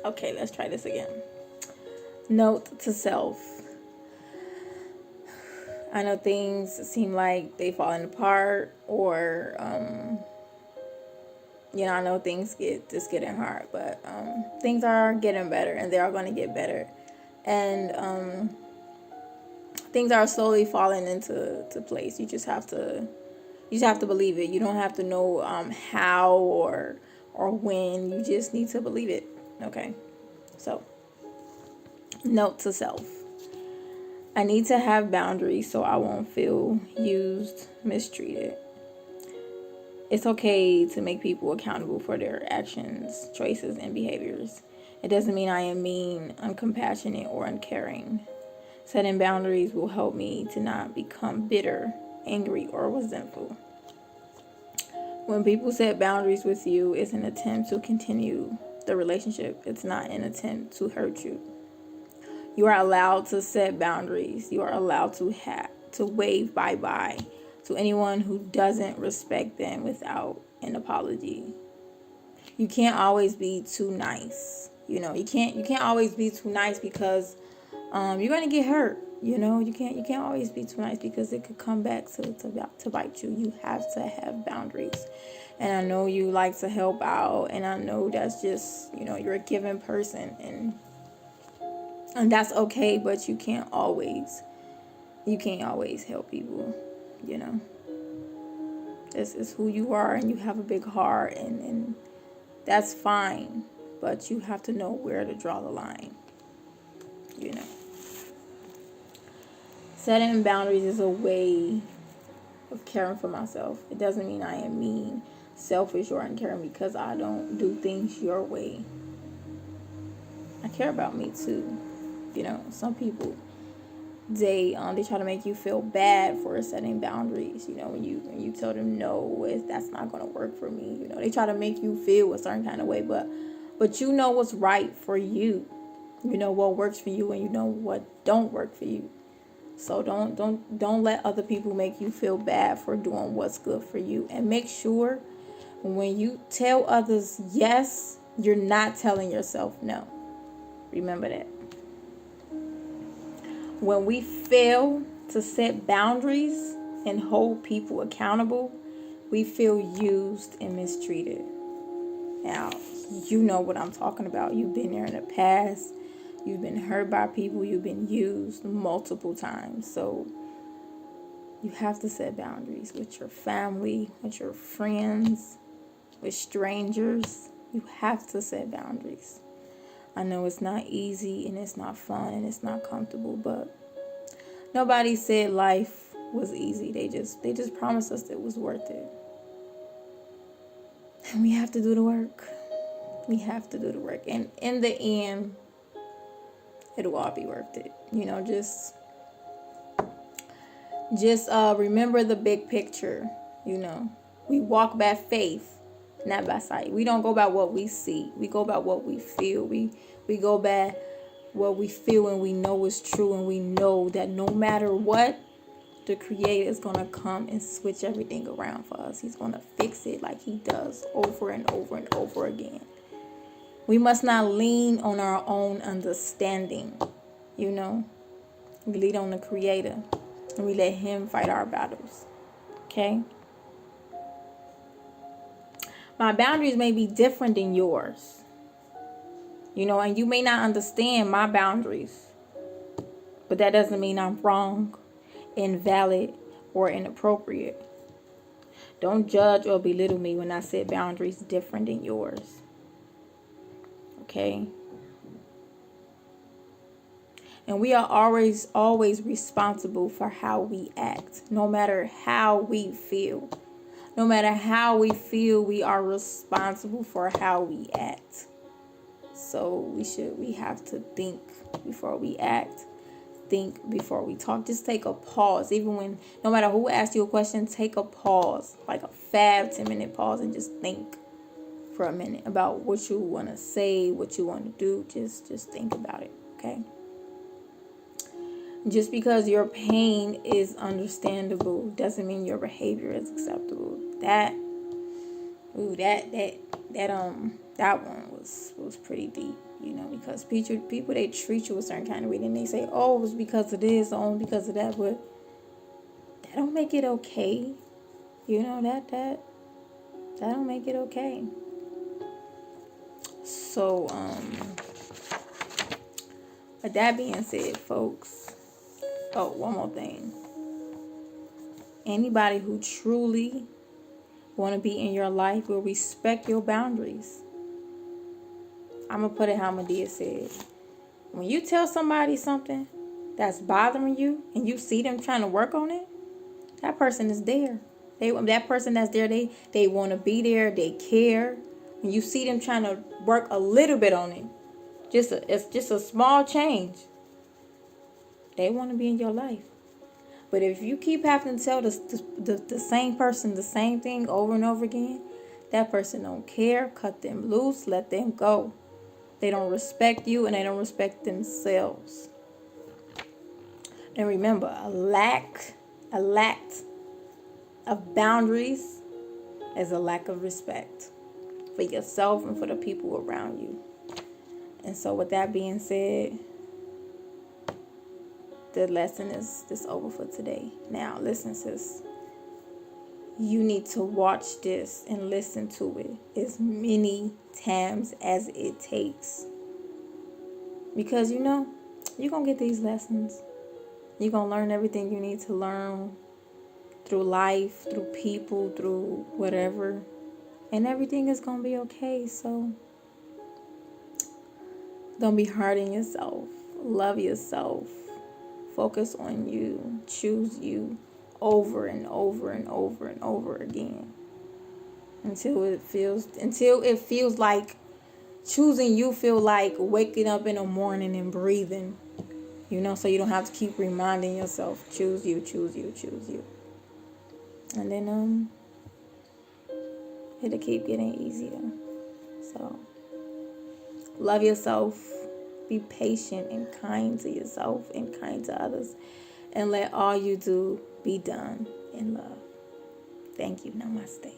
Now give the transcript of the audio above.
Okay, let's try this again. Note to self. I know things seem like they falling apart, or I know things getting hard, but things are getting better, and they are going to get better, and things are slowly falling into place. You just have to believe it. You don't have to know how or when. You just need to believe it. Okay, so note to self. I need to have boundaries so I won't feel used, mistreated. It's okay to make people accountable for their actions, choices, and behaviors. It doesn't mean I am mean, uncompassionate, or uncaring. Setting boundaries will help me to not become bitter, angry, or resentful. When people set boundaries with you, it's an attempt to continue the relationship. It's not an attempt to hurt you. You are allowed to set boundaries. You are allowed to wave bye-bye to anyone who doesn't respect them without an apology. You can't always be too nice. You can't always be too nice because you're gonna get hurt. You can't always be too nice because it could come back to bite you. You have to have boundaries. And I know you like to help out, and I know that's just, you're a giving person, and that's okay, but you can't always help people. This is who you are, and you have a big heart, and that's fine, but you have to know where to draw the line. Setting boundaries is a way of caring for myself. It doesn't mean I am mean, selfish, or uncaring because I don't do things your way. I care about me too. Some people, they try to make you feel bad for setting boundaries. When you tell them no, that's not going to work for me. They try to make you feel a certain kind of way, but you know what's right for you. You know what works for you, and you know what don't work for you. So don't let other people make you feel bad for doing what's good for you. And make sure when you tell others yes, you're not telling yourself no. Remember that. When we fail to set boundaries and hold people accountable, we feel used and mistreated. Now, you know what I'm talking about. You've been there in the past. You've been hurt by people. You've been used multiple times. So you have to set boundaries with your family, with your friends, with strangers. You have to set boundaries. I know it's not easy, and it's not fun, and it's not comfortable, but nobody said life was easy. They just promised us that it was worth it. And we have to do the work. We have to do the work. And in the end, it'll all be worth it. Just remember the big picture. We walk by faith, not by sight. We don't go by what we see. We go by what we feel. We go by what we feel, and we know is true, and we know that no matter what, the Creator is going to come and switch everything around for us. He's going to fix it like He does over and over and over again. We must not lean on our own understanding. We lean on the Creator, and we let Him fight our battles. Okay? My boundaries may be different than yours. And you may not understand my boundaries. But that doesn't mean I'm wrong, invalid, or inappropriate. Don't judge or belittle me when I set boundaries different than yours. Okay? And we are always responsible for how we act, no matter how we feel. No matter how we feel, we are responsible for how we act. So we have to think before we act. Think before we talk. Just take a pause. No matter who asks you a question, take a pause. Like a 5-10 minute pause, and just think for a minute about what you want to say, what you want to do. Just think about it, okay? Just because your pain is understandable doesn't mean your behavior is acceptable. That Ooh, that one was pretty deep, because people they treat you a certain kind of way, then they say, oh, it was because of this, or only because of that, but that don't make it okay. That don't make it okay. So, with that being said, folks, oh, one more thing. Anybody who truly want to be in your life will respect your boundaries. I'm going to put it how Medea said. When you tell somebody something that's bothering you and you see them trying to work on it, that person is there. That person that's there, they want to be there. They care. When you see them trying to work a little bit on it, it's just a small change, they want to be in your life. But if you keep having to tell the same person the same thing over and over again, that person don't care. Cut them loose. Let them go. They don't respect you and they don't respect themselves. And remember, a lack of boundaries is a lack of respect for yourself and for the people around you. And so with that being said, the lesson is over for today. Now, listen, sis. You need to watch this and listen to it as many times as it takes. Because, you're going to get these lessons. You're going to learn everything you need to learn through life, through people, through whatever. And everything is going to be okay. So, don't be hard on yourself. Love yourself. Focus on you. Choose you over and over and over and over again. Until it feels like choosing you feel like waking up in the morning and breathing. So you don't have to keep reminding yourself, choose you, choose you, choose you. And then it'll keep getting easier. So love yourself. Be patient and kind to yourself and kind to others. And let all you do be done in love. Thank you. Namaste.